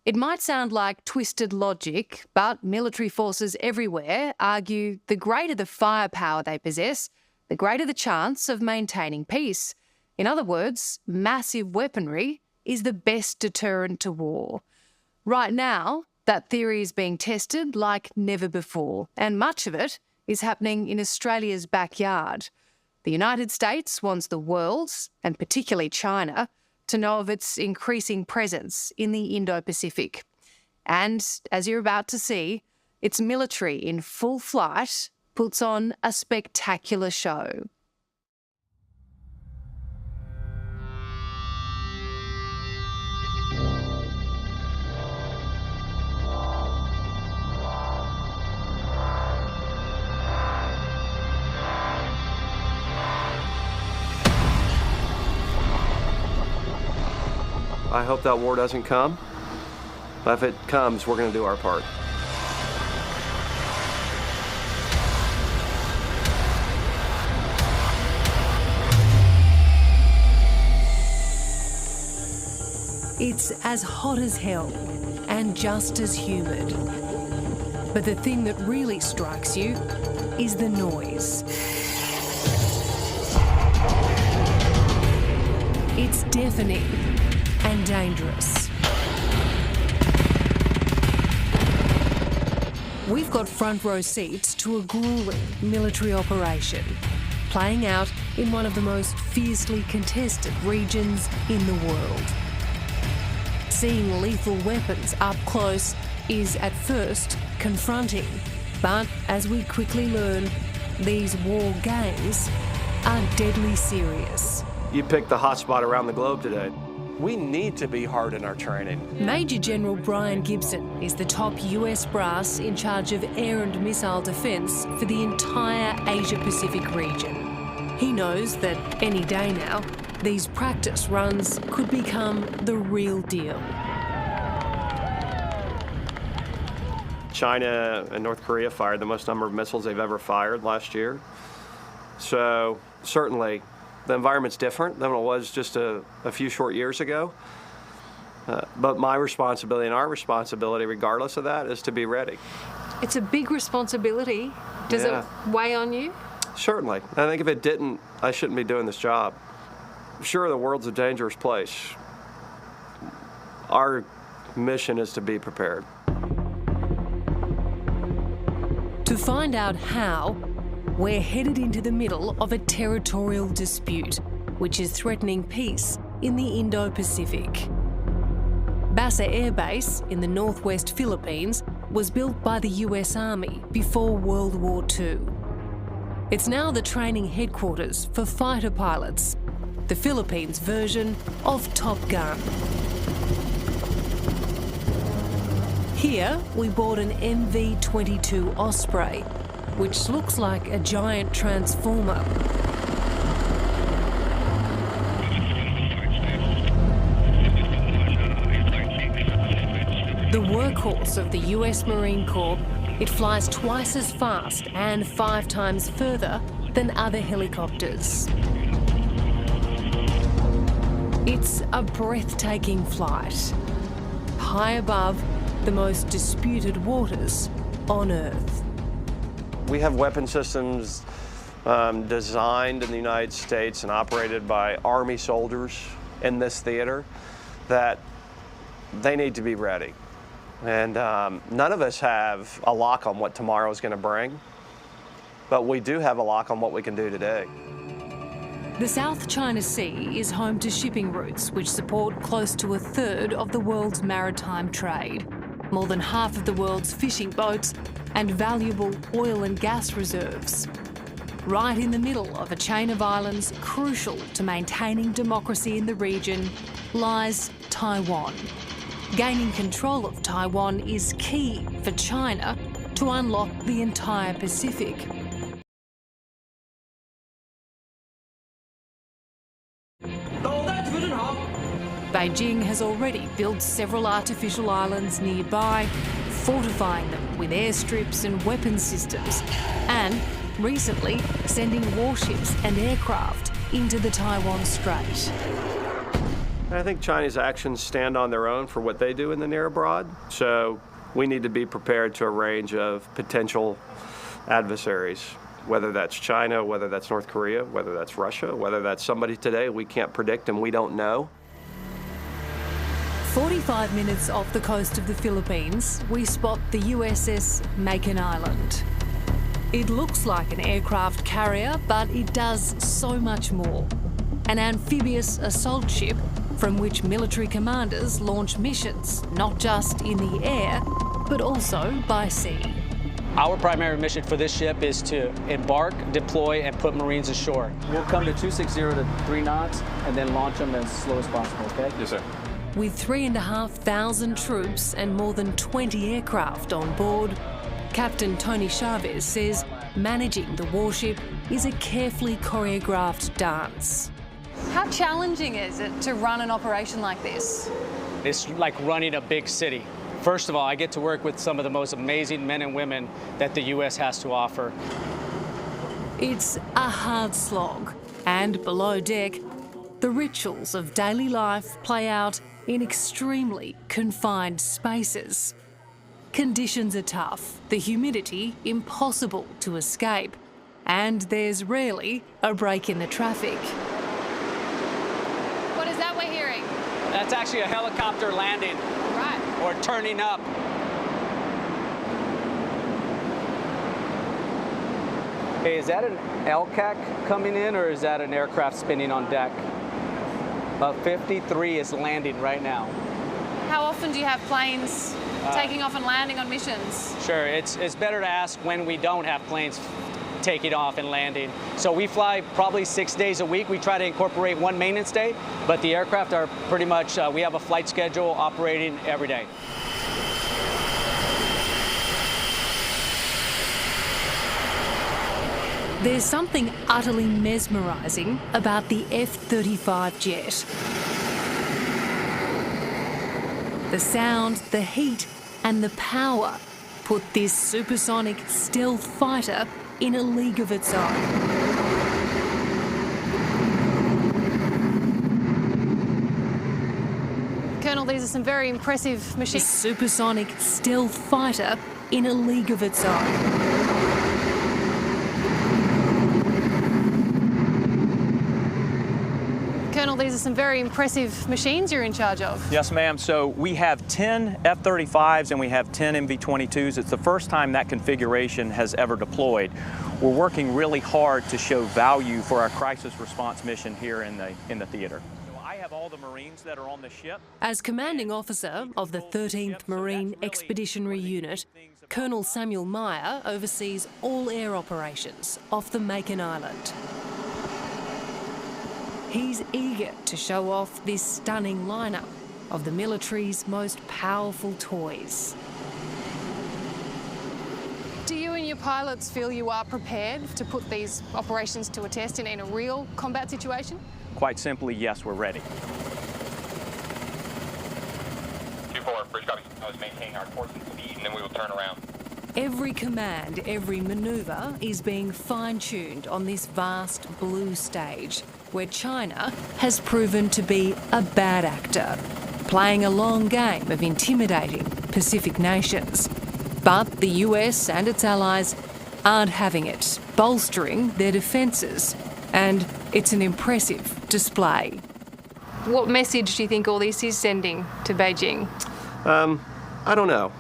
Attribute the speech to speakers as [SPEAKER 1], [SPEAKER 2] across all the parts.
[SPEAKER 1] It might sound like twisted logic, but military forces everywhere argue the greater the firepower they possess, the greater the chance of maintaining peace. In other words, massive weaponry is the best deterrent to war. Right now, that theory is being tested like never before, and much of it is happening in Australia's backyard. The United States wants the world, and particularly China, to know of its increasing presence in the Indo-Pacific. And, as you're about to see, its military in full flight puts on a spectacular show.
[SPEAKER 2] I hope that war doesn't come, but if it comes, we're going to do our part.
[SPEAKER 1] It's as hot as hell and just as humid. But the thing that really strikes you is the noise. It's deafening and dangerous. We've got front row seats to a gruelling military operation playing out in one of the most fiercely contested regions in the world. Seeing lethal weapons up close is at first confronting, but as we quickly learn, these war games are deadly serious.
[SPEAKER 2] You picked the hot spot around the globe today. We need to be hard in our training.
[SPEAKER 1] Major General Brian Gibson is the top US brass in charge of air and missile defence for the entire Asia-Pacific region. He knows that any day now, these practice runs could become the real deal.
[SPEAKER 2] China and North Korea fired the most number of missiles they've ever fired last year. So certainly the environment's different than it was just a few short years ago. But my responsibility and our responsibility, regardless of that, is to be ready.
[SPEAKER 1] It's a big responsibility. Does it weigh on you?
[SPEAKER 2] Certainly. I think if it didn't, I shouldn't be doing this job. Sure, the world's a dangerous place. Our mission is to be prepared.
[SPEAKER 1] To find out how, we're headed into the middle of a territorial dispute, which is threatening peace in the Indo-Pacific. Basa Air Base in the northwest Philippines was built by the US Army before World War II. It's now the training headquarters for fighter pilots, the Philippines' version of Top Gun. Here, we board an MV-22 Osprey, which looks like a giant transformer. The workhorse of the US Marine Corps, it flies twice as fast and 5 times further than other helicopters. It's a breathtaking flight, high above the most disputed waters on Earth.
[SPEAKER 2] We have weapon systems designed in the United States and operated by Army soldiers in this theater that they need to be ready. And none of us have a lock on what tomorrow is going to bring, but we do have a lock on what we can do today.
[SPEAKER 1] The South China Sea is home to shipping routes which support close to a third of the world's maritime trade, more than half of the world's fishing boats, and valuable oil and gas reserves. Right in the middle of a chain of islands crucial to maintaining democracy in the region lies Taiwan. Gaining control of Taiwan is key for China to unlock the entire Pacific. Beijing has already built several artificial islands nearby, fortifying them with airstrips and weapon systems, and recently sending warships and aircraft into the Taiwan Strait.
[SPEAKER 2] I think China's actions stand on their own for what they do in the near abroad, so we need to be prepared to a range of potential adversaries, whether that's China, whether that's North Korea, whether that's Russia, whether that's somebody today we can't predict and we don't know.
[SPEAKER 1] 45 minutes off the coast of the Philippines, we spot the USS Makin Island. It looks like an aircraft carrier, but it does so much more. An amphibious assault ship from which military commanders launch missions, not just in the air, but also by sea.
[SPEAKER 3] Our primary mission for this ship is to embark, deploy, and put Marines ashore. We'll come to 260 to 3 knots and then launch them as slow as possible, okay?
[SPEAKER 2] Yes, sir.
[SPEAKER 1] With 3,500 troops and more than 20 aircraft on board, Captain Tony Chavez says managing the warship is a carefully choreographed dance. How challenging is it to run an operation like this?
[SPEAKER 3] It's like running a big city. First of all, I get to work with some of the most amazing men and women that the U.S. has to offer.
[SPEAKER 1] It's a hard slog, and below deck, the rituals of daily life play out in extremely confined spaces. Conditions are tough, the humidity impossible to escape, and there's rarely a break in the traffic. What is that we're hearing?
[SPEAKER 3] That's actually a helicopter landing.
[SPEAKER 1] Right.
[SPEAKER 3] Or turning up. Hey, is that an LCAC coming in or is that an aircraft spinning on deck? 53 is landing right now.
[SPEAKER 1] How often do you have planes taking off and landing on missions?
[SPEAKER 3] Sure, it's better to ask when we don't have planes taking off and landing. So we fly probably 6 days a week. We try to incorporate one maintenance day, but the aircraft are pretty much, we have a flight schedule operating every day.
[SPEAKER 1] There's something utterly mesmerising about the F-35 jet. The sound, the heat and the power put this supersonic stealth fighter in a league of its own. Colonel, these are some very impressive machines. This supersonic stealth fighter in a league of its own. Colonel, these are some very impressive machines you're in charge of.
[SPEAKER 4] Yes, ma'am. So we have 10 F-35s and we have 10 MV-22s. It's the first time that configuration has ever deployed. We're working really hard to show value for our crisis response mission here in the theater. So I have all the Marines that are on the ship.
[SPEAKER 1] As commanding officer of the 13th Marine Expeditionary Unit, Colonel Samuel Meyer oversees all air operations off the Makin Island. He's eager to show off this stunning lineup of the military's most powerful toys. Do you and your pilots feel you are prepared to put these operations to a test in a real combat situation?
[SPEAKER 4] Quite simply, yes, we're ready.
[SPEAKER 5] 2-4, bridge copy. I was maintaining our course and speed, and then we will turn around.
[SPEAKER 1] Every command, every manoeuvre is being fine-tuned on this vast blue stage, where China has proven to be a bad actor, playing a long game of intimidating Pacific nations. But the US and its allies aren't having it, bolstering their defences, and it's an impressive display. What message do you think all this is sending to Beijing?
[SPEAKER 2] I don't know.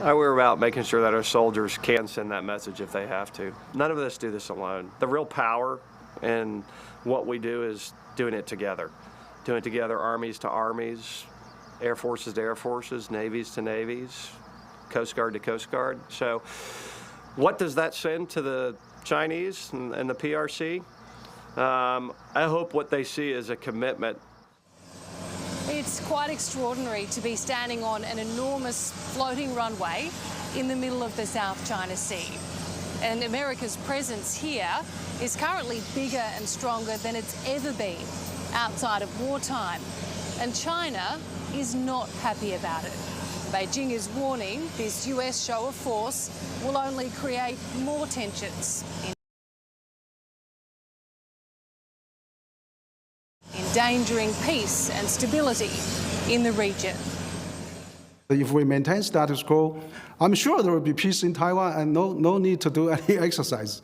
[SPEAKER 2] We're about making sure that our soldiers can send that message if they have to. None of us do this alone. The real power in what we do is doing it together. Doing it together, armies to armies, air forces to air forces, navies to navies, Coast Guard to Coast Guard. So what does that send to the Chinese and the PRC? I hope what they see is a commitment.
[SPEAKER 1] It's quite extraordinary to be standing on an enormous floating runway in the middle of the South China Sea. And America's presence here is currently bigger and stronger than it's ever been outside of wartime. And China is not happy about it. Beijing is warning this US show of force will only create more tensions in endangering peace and stability in the region.
[SPEAKER 6] If we maintain status quo, I'm sure there will be peace in Taiwan and no need to do any exercise.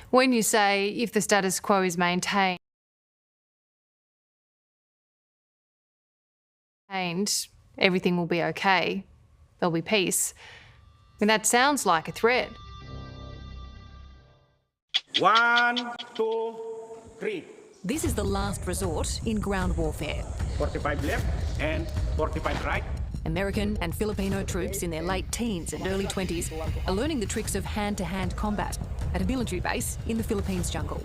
[SPEAKER 1] When you say if the status quo is maintained, everything will be okay, there'll be peace, I mean, that sounds like a threat.
[SPEAKER 7] 1, 2, 3.
[SPEAKER 8] This is the last resort in ground warfare.
[SPEAKER 7] 45 left and 45 right.
[SPEAKER 8] American and Filipino troops in their late teens and early 20s are learning the tricks of hand-to-hand combat at a military base in the Philippines jungle.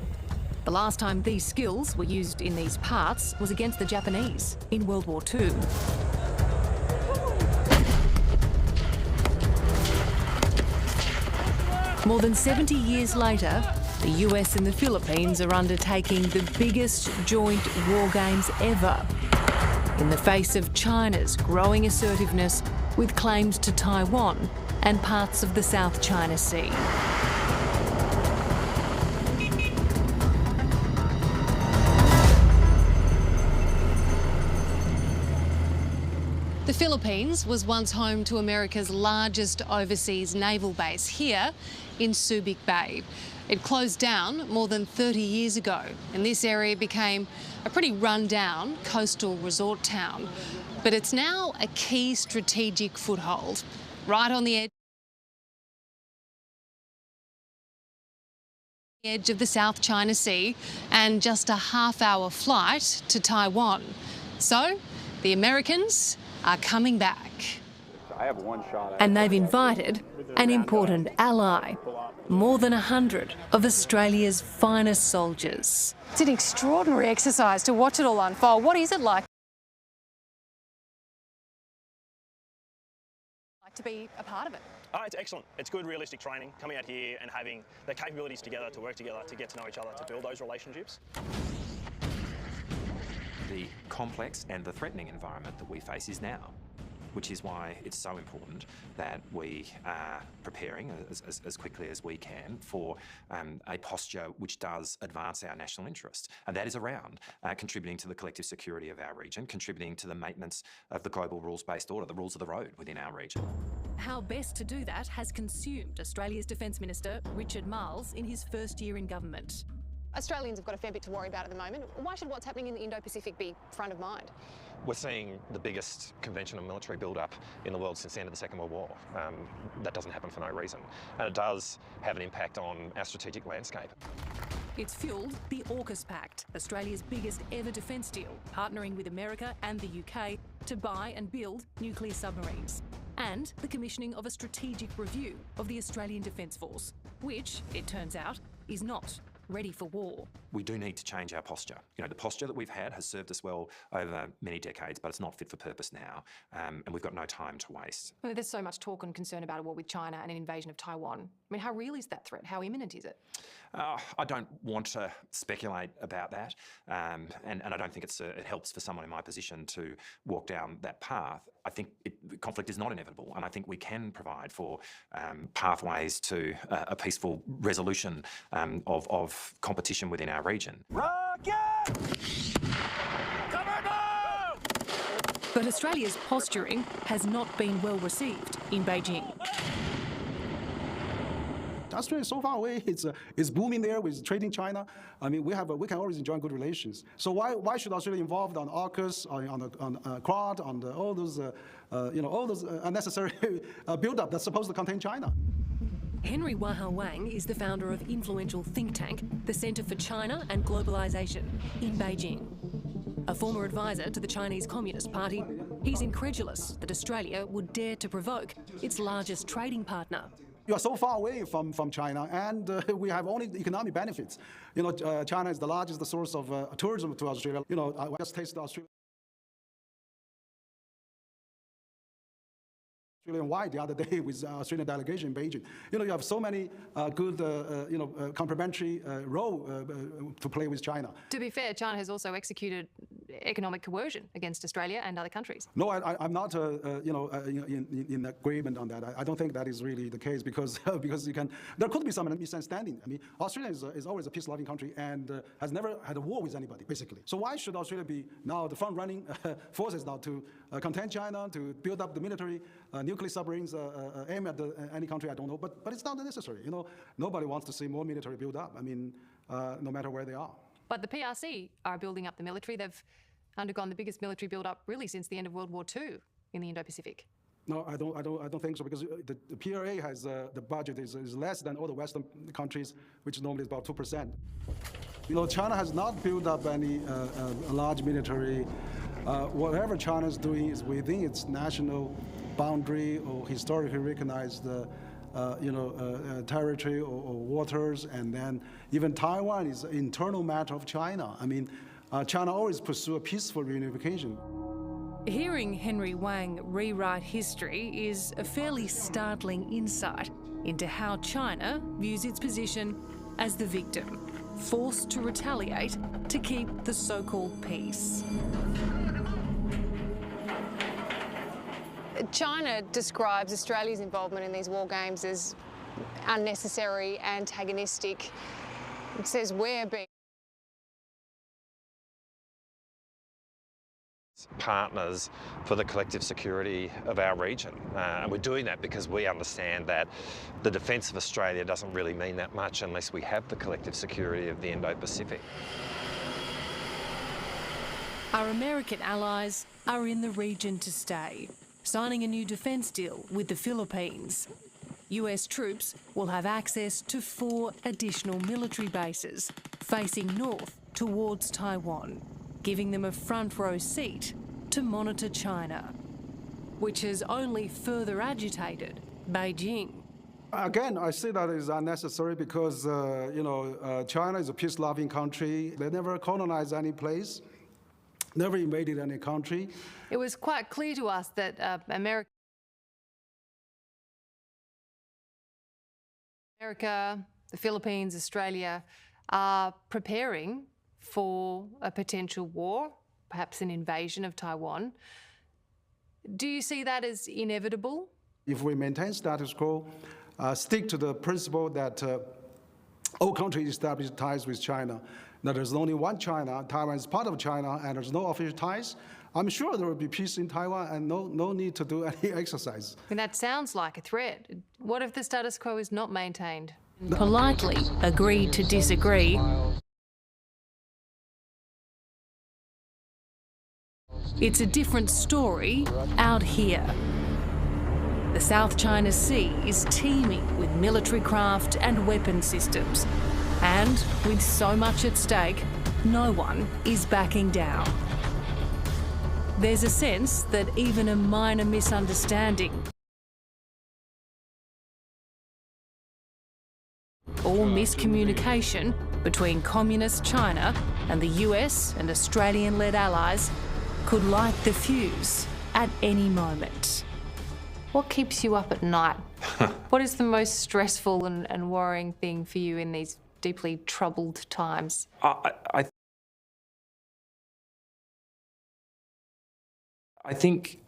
[SPEAKER 8] The last time these skills were used in these parts was against the Japanese in World War II. More than 70 years later, the US and the Philippines are undertaking the biggest joint war games ever, in the face of China's growing assertiveness with claims to Taiwan and parts of the South China Sea. The Philippines was once home to America's largest overseas naval base here in Subic Bay. It closed down more than 30 years ago, and this area became a pretty run-down coastal resort town. But it's now a key strategic foothold, right on the edge of the South China Sea and just a half-hour flight to Taiwan. So, the Americans are coming back.
[SPEAKER 5] I have one shot.
[SPEAKER 8] And they've invited an important ally, more than 100 of Australia's finest soldiers.
[SPEAKER 1] It's an extraordinary exercise to watch it all unfold. What is it like to be a part of it?
[SPEAKER 9] Oh, it's excellent. It's good, realistic training, coming out here and having the capabilities together to work together, to get to know each other, to build those relationships.
[SPEAKER 10] The complex and the threatening environment that we face is now, which is why it's so important that we are preparing as quickly as we can for a posture which does advance our national interest. And that is around contributing to the collective security of our region, contributing to the maintenance of the global rules-based order, the rules of the road within our region.
[SPEAKER 8] How best to do that has consumed Australia's Defence Minister, Richard Marles, in his first year in government.
[SPEAKER 11] Australians have got a fair bit to worry about at the moment. Why should what's happening in the Indo-Pacific be front of mind?
[SPEAKER 5] We're seeing the biggest conventional military build-up in the world since the end of the Second World War. That doesn't happen for no reason. And it does have an impact on our strategic landscape.
[SPEAKER 8] It's fuelled the AUKUS Pact, Australia's biggest ever defence deal, partnering with America and the UK to buy and build nuclear submarines. And the commissioning of a strategic review of the Australian Defence Force, which, it turns out, is not ready for war.
[SPEAKER 10] We do need to change our posture. You know, the posture that we've had has served us well over many decades, but it's not fit for purpose now, and we've got no time to waste.
[SPEAKER 1] Well, there's so much talk and concern about a war with China and an invasion of Taiwan. I mean, how real is that threat? How imminent is it?
[SPEAKER 10] I don't want to speculate about that, and I don't think it helps for someone in my position to walk down that path. I think conflict is not inevitable, and I think we can provide for pathways to a peaceful resolution of competition within our region.
[SPEAKER 7] Rocket!
[SPEAKER 8] But Australia's posturing has not been well received in Beijing.
[SPEAKER 6] Australia is so far away. It's booming there with trading China. I mean, we can always enjoy good relations. So why should Australia involved on AUKUS, on Quad, on all those unnecessary build-up that's supposed to contain China?
[SPEAKER 8] Henry Waha Wang is the founder of influential think tank, the Centre for China and Globalisation in Beijing. A former advisor to the Chinese Communist Party, he's incredulous that Australia would dare to provoke its largest trading partner.
[SPEAKER 6] You are so far away from China, and we have only economic benefits. You know, China is the largest source of tourism to Australia. You know, I just tasted Australian wine the other day with Australian delegation in Beijing. You know, you have so many good, complementary role to play with China.
[SPEAKER 1] To be fair, China has also executed economic coercion against Australia and other countries.
[SPEAKER 6] No, I'm not, in agreement on that. I don't think that is really the case because there could be some misunderstanding. I mean, Australia is always a peace-loving country and has never had a war with anybody, basically. So why should Australia be now the front-running forces now to contain China, to build up the military, nuclear submarines, aim at any country? I don't know, but it's not necessary. Nobody wants to see more military build up. I mean, no matter where they are.
[SPEAKER 1] But the PRC are building up the military. They've undergone the biggest military build-up really since the end of World War II in the Indo-Pacific.
[SPEAKER 6] No, I don't think so, because the PRA has the budget is less than all the Western countries, which normally is about 2%. China has not built up any large military. Whatever China is doing is within its national boundary or historically recognized territory or waters, and then even Taiwan is an internal matter of China. I mean, China always pursue a peaceful reunification.
[SPEAKER 1] Hearing Henry Wang rewrite history is a fairly startling insight into how China views its position as the victim, forced to retaliate to keep the so-called peace.
[SPEAKER 11] China describes Australia's involvement in these war games as unnecessary, antagonistic. It says we're being
[SPEAKER 5] partners for the collective security of our region. And we're doing that because we understand that the defence of Australia doesn't really mean that much unless we have the collective security of the Indo-Pacific.
[SPEAKER 1] Our American allies are in the region to stay, signing a new defence deal with the Philippines. US troops will have access to 4 additional military bases facing north towards Taiwan, giving them a front row seat to monitor China, which has only further agitated Beijing.
[SPEAKER 6] Again, I say that is unnecessary because, China is a peace-loving country. They never colonized any place, never invaded any country.
[SPEAKER 1] It was quite clear to us that America, the Philippines, Australia are preparing for a potential war, perhaps an invasion of Taiwan. Do you see that as inevitable?
[SPEAKER 6] If we maintain status quo, stick to the principle that all countries establish ties with China, that there's only one China, Taiwan is part of China, and there's no official ties, I'm sure there will be peace in Taiwan and no need to do any exercise.
[SPEAKER 1] And that sounds like a threat. What if the status quo is not maintained? Politely agree to disagree. It's a different story out here. The South China Sea is teeming with military craft and weapon systems. And with so much at stake, no one is backing down. There's a sense that even a minor misunderstanding or miscommunication between communist China and the US and Australian-led allies could light the fuse at any moment. What keeps you up at night? What is the most stressful and worrying thing for you in these deeply troubled times?
[SPEAKER 10] I think